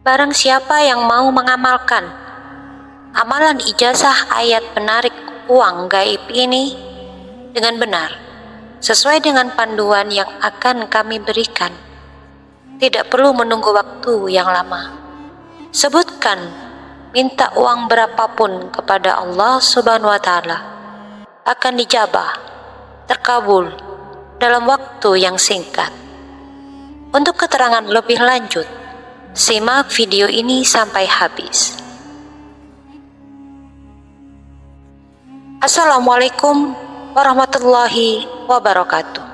barang siapa yang mau mengamalkan amalan ijazah ayat penarik uang gaib ini dengan benar, sesuai dengan panduan yang akan kami berikan, tidak perlu menunggu waktu yang lama. Sebutkan, minta uang berapapun kepada Allah Subhanahu wa Ta'ala, akan dijabah, terkabul dalam waktu yang singkat. Untuk keterangan lebih lanjut, simak video ini sampai habis. Assalamualaikum warahmatullahi wabarakatuh.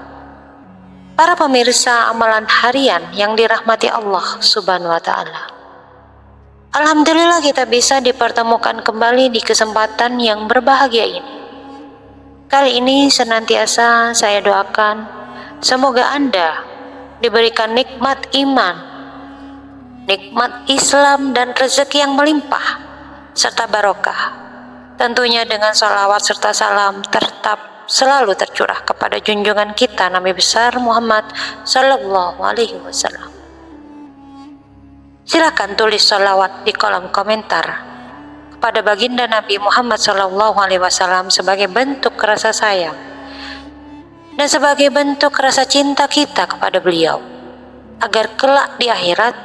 Para pemirsa amalan harian yang dirahmati Allah Subhanahu wa Ta'ala, alhamdulillah kita bisa dipertemukan kembali di kesempatan yang berbahagia ini. Kali ini senantiasa saya doakan semoga Anda diberikan nikmat iman, nikmat Islam dan rezeki yang melimpah serta barokah. Tentunya dengan salawat serta salam tetap selalu tercurah kepada junjungan kita Nabi besar Muhammad Sallallahu Alaihi Wasallam. Silakan tulis salawat di kolom komentar kepada baginda Nabi Muhammad Sallallahu Alaihi Wasallam sebagai bentuk rasa sayang dan sebagai bentuk rasa cinta kita kepada beliau, agar kelak di akhirat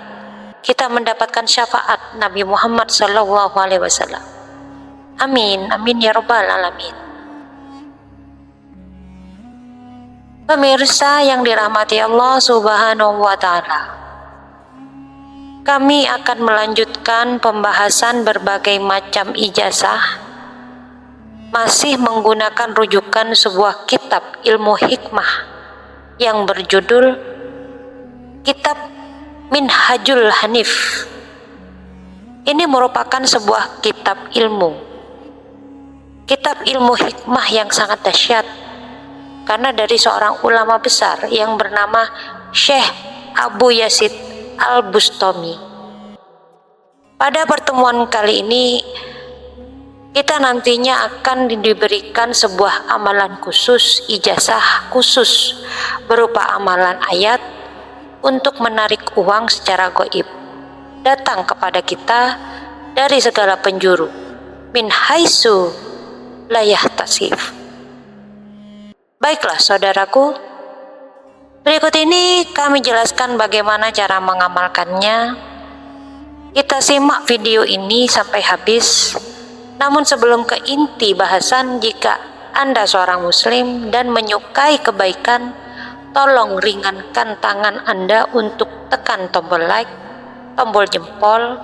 kita mendapatkan syafaat Nabi Muhammad Sallallahu Alaihi Wasallam. Amin, amin ya rabbal alamin. Pemirsa yang dirahmati Allah Subhanahu wa Ta'ala, kami akan melanjutkan pembahasan berbagai macam ijazah, masih menggunakan rujukan sebuah kitab ilmu hikmah yang berjudul Kitab Minhajul Hanif. Ini merupakan sebuah kitab ilmu hikmah yang sangat dahsyat, karena dari seorang ulama besar yang bernama Syekh Abu Yazid Al-Bustami. Pada pertemuan kali ini kita nantinya akan diberikan sebuah amalan khusus, ijazah khusus berupa amalan ayat untuk menarik uang secara gaib datang kepada kita dari segala penjuru, min haitsu la yahtasib. Baiklah saudaraku, berikut ini kami jelaskan bagaimana cara mengamalkannya. Kita simak video ini sampai habis. Namun sebelum ke inti bahasan, jika Anda seorang muslim dan menyukai kebaikan, tolong ringankan tangan Anda untuk tekan tombol like, tombol jempol,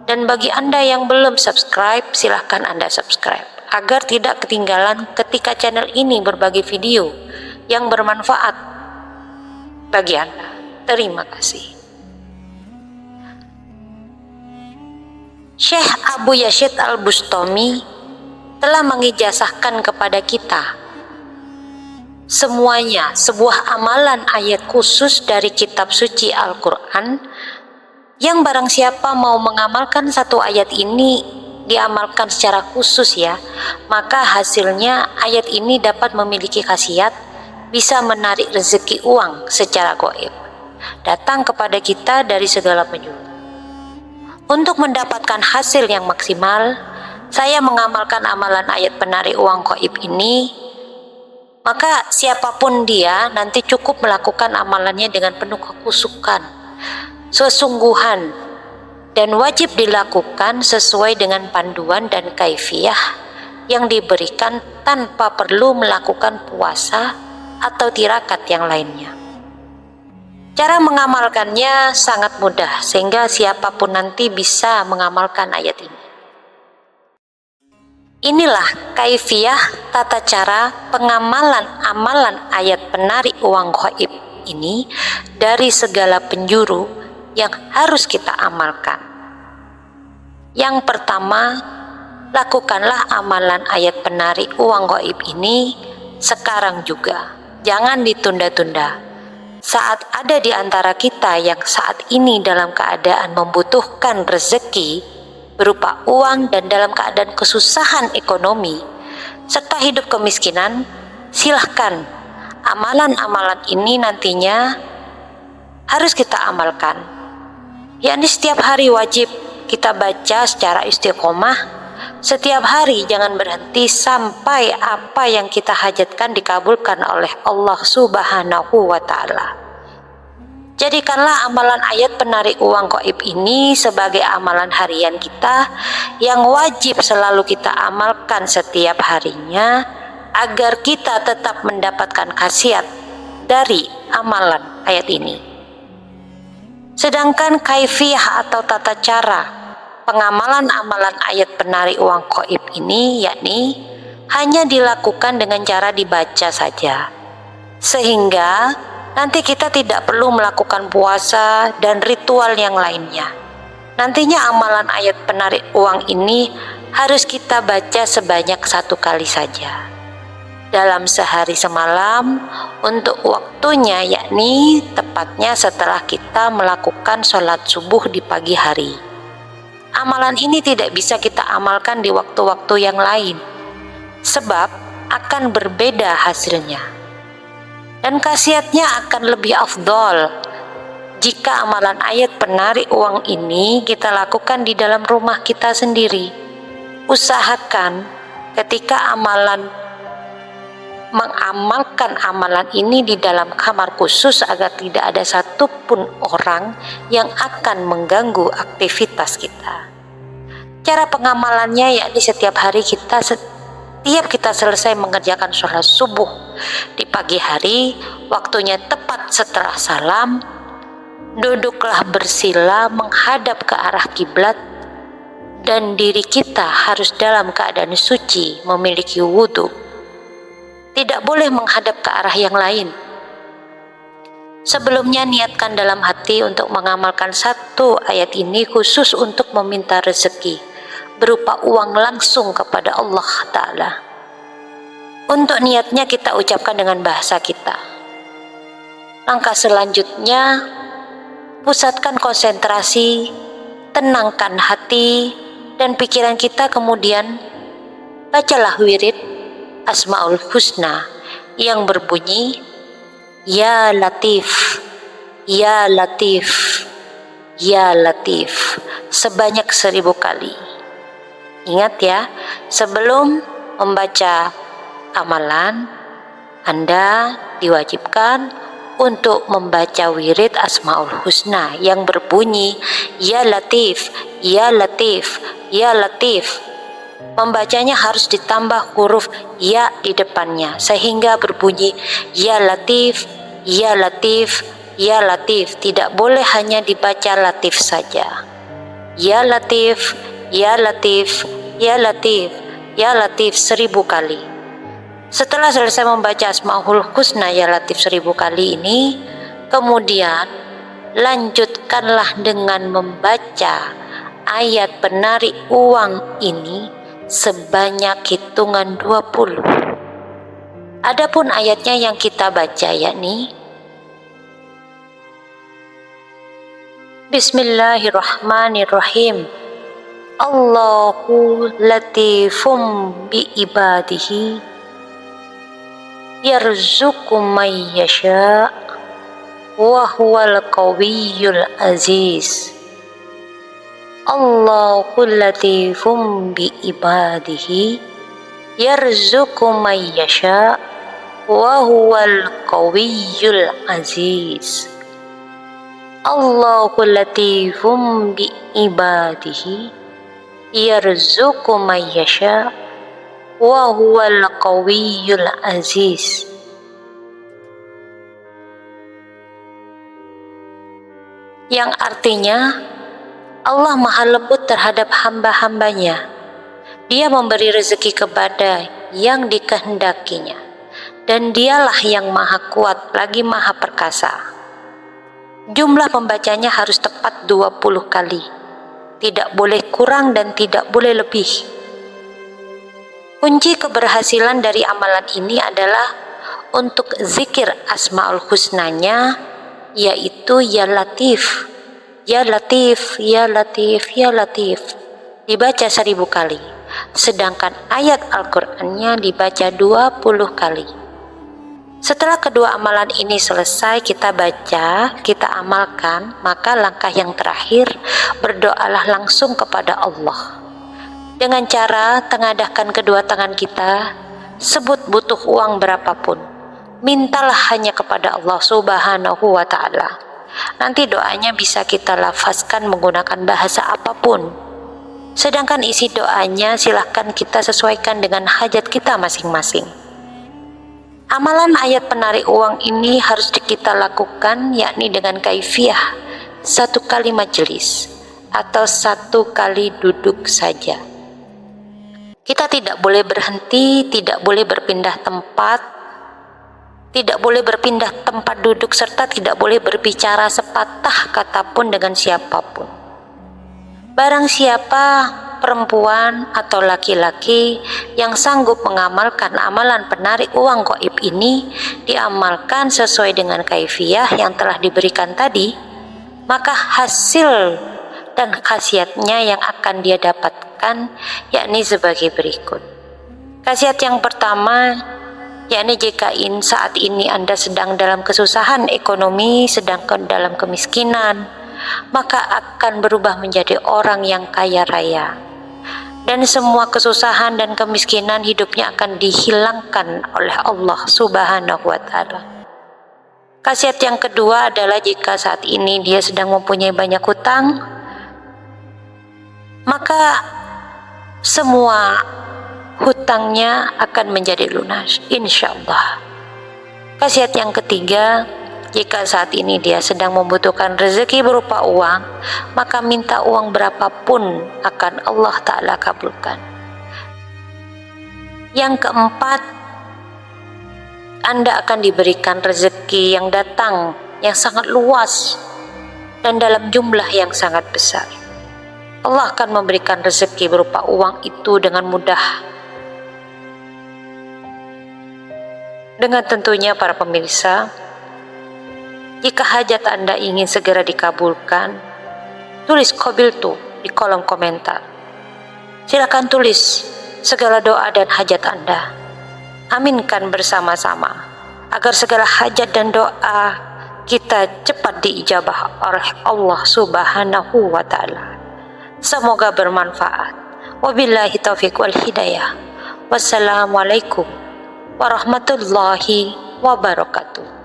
dan bagi Anda yang belum subscribe, silahkan Anda subscribe agar tidak ketinggalan ketika channel ini berbagi video yang bermanfaat bagi Anda. Terima kasih. Syekh Abu Yazid Al-Bustami telah mengijazahkan kepada kita semuanya sebuah amalan ayat khusus dari kitab suci Al-Quran, yang barang siapa mau mengamalkan satu ayat ini, diamalkan secara khusus ya, maka hasilnya ayat ini dapat memiliki khasiat bisa menarik rezeki uang secara gaib datang kepada kita dari segala penjuru. Untuk mendapatkan hasil yang maksimal, saya mengamalkan amalan ayat penarik uang gaib ini. Maka siapapun dia nanti cukup melakukan amalannya dengan penuh kekhusukan, sesungguhan, dan wajib dilakukan sesuai dengan panduan dan kaifiyah yang diberikan tanpa perlu melakukan puasa atau tirakat yang lainnya. Cara mengamalkannya sangat mudah, sehingga siapapun nanti bisa mengamalkan ayat ini. Inilah kaifiyah tata cara pengamalan amalan ayat penarik uang gaib ini dari segala penjuru yang harus kita amalkan. Yang pertama, lakukanlah amalan ayat penarik uang gaib ini sekarang juga. Jangan ditunda-tunda. Saat ada di antara kita yang saat ini dalam keadaan membutuhkan rezeki berupa uang dan dalam keadaan kesusahan ekonomi serta hidup kemiskinan, silahkan amalan-amalan ini nantinya harus kita amalkan. yakni setiap hari wajib kita baca secara istiqomah. Setiap hari jangan berhenti sampai apa yang kita hajatkan dikabulkan oleh Allah Subhanahu wa Ta'ala. Jadikanlah amalan ayat penarik uang gaib ini sebagai amalan harian kita yang wajib selalu kita amalkan setiap harinya, agar kita tetap mendapatkan khasiat dari amalan ayat ini. Sedangkan kaifiyah atau tata cara pengamalan amalan ayat penarik uang gaib ini yakni hanya dilakukan dengan cara dibaca saja, sehingga nanti kita tidak perlu melakukan puasa dan ritual yang lainnya. Nantinya amalan ayat penarik uang ini harus kita baca sebanyak 1 kali saja dalam sehari semalam untuk waktunya, yakni tepatnya setelah kita melakukan sholat subuh di pagi hari. Amalan ini tidak bisa kita amalkan di waktu-waktu yang lain, sebab akan berbeda hasilnya. Dan khasiatnya akan lebih afdol jika amalan ayat penarik uang ini kita lakukan di dalam rumah kita sendiri. Usahakan ketika mengamalkan amalan ini di dalam kamar khusus agar tidak ada satupun orang yang akan mengganggu aktivitas kita. Cara pengamalannya yakni setiap hari kita selesai mengerjakan sholat subuh di pagi hari, waktunya tepat setelah salam, duduklah bersila menghadap ke arah kiblat, dan diri kita harus dalam keadaan suci, memiliki wudhu. Tidak boleh menghadap ke arah yang lain. Sebelumnya niatkan dalam hati untuk mengamalkan 1 ayat ini khusus untuk meminta rezeki berupa uang langsung kepada Allah Ta'ala. Untuk niatnya kita ucapkan dengan bahasa kita. Langkah selanjutnya, pusatkan konsentrasi, tenangkan hati dan pikiran kita, kemudian bacalah wirid Asmaul Husna yang berbunyi Ya Latif, Ya Latif, Ya Latif sebanyak 1000 kali. Ingat ya, sebelum membaca amalan, Anda diwajibkan untuk membaca wirid Asmaul Husna yang berbunyi Ya Latif, Ya Latif, Ya Latif. Membacanya harus ditambah huruf ya di depannya sehingga berbunyi Ya Latif, Ya Latif, Ya Latif. Tidak boleh hanya dibaca Latif saja. Ya Latif, Ya Latif, Ya Latif, Ya Latif 1000 kali. Setelah selesai membaca Asmaul Husna Ya Latif 1000 kali ini, kemudian lanjutkanlah dengan membaca ayat penarik uang ini sebanyak hitungan 20. Adapun ayatnya yang kita baca yakni Bismillahirrahmanirrahim. Allahu latifum bi ibadihi yarzuqu may yasha wa huwal qawiyyul aziz. Allahu latifum bi ibadihi yarzuqu may yasha wa huwal qawiyyul aziz. Allahu latifum bi ibadihi yarzuqu may yasha wa huwal qawiyyul aziz. Yang artinya Allah maha lembut terhadap hamba-hambanya. Dia memberi rezeki kepada yang dikehendakinya, dan dialah yang maha kuat lagi maha perkasa. Jumlah pembacanya harus tepat 20 kali. Tidak boleh kurang dan tidak boleh lebih. Kunci keberhasilan dari amalan ini adalah untuk zikir Asmaul Husnanya, yaitu Ya Latif, Ya Latif, Ya Latif, Ya Latif, dibaca 1000 kali, sedangkan ayat Al-Qur'annya dibaca 20 kali. Setelah kedua amalan ini selesai kita baca, kita amalkan, maka langkah yang terakhir berdoalah langsung kepada Allah. Dengan cara tengadahkan kedua tangan kita, sebut butuh uang berapapun. Mintalah hanya kepada Allah Subhanahu wa Ta'ala. Nanti doanya bisa kita lafazkan menggunakan bahasa apapun. Sedangkan isi doanya silahkan kita sesuaikan dengan hajat kita masing-masing. Amalan ayat penarik uang ini harus kita lakukan yakni dengan kaifiyah 1 kali majelis atau 1 kali duduk saja. Kita tidak boleh berhenti, tidak boleh berpindah tempat, tidak boleh berpindah tempat duduk, serta tidak boleh berbicara sepatah kata pun dengan siapapun. Barang siapa perempuan atau laki-laki yang sanggup mengamalkan amalan penarik uang gaib ini, diamalkan sesuai dengan kaifiyah yang telah diberikan tadi, maka hasil dan khasiatnya yang akan dia dapatkan yakni sebagai berikut. Khasiat yang pertama yakni jika saat ini Anda sedang dalam kesusahan ekonomi, sedang dalam kemiskinan, maka akan berubah menjadi orang yang kaya raya, dan semua kesusahan dan kemiskinan hidupnya akan dihilangkan oleh Allah Subhanahu wa Ta'ala. Khasiat yang kedua adalah jika saat ini dia sedang mempunyai banyak hutang, maka semua hutangnya akan menjadi lunas insyaallah. Khasiat yang ketiga, jika saat ini dia sedang membutuhkan rezeki berupa uang, maka minta uang berapapun akan Allah Ta'ala kabulkan. Yang keempat, Anda akan diberikan rezeki yang datang yang sangat luas dan dalam jumlah yang sangat besar. Allah akan memberikan rezeki berupa uang itu dengan mudah. Dengan tentunya para pemirsa, jika hajat Anda ingin segera dikabulkan, tulis qabiltu di kolom komentar. Silakan tulis segala doa dan hajat Anda. Aminkan bersama-sama agar segala hajat dan doa kita cepat diijabah oleh Allah Subhanahu wa Ta'ala. Semoga bermanfaat. Wabillahi taufiq wal hidayah. Wassalamualaikum warahmatullahi wabarakatuh.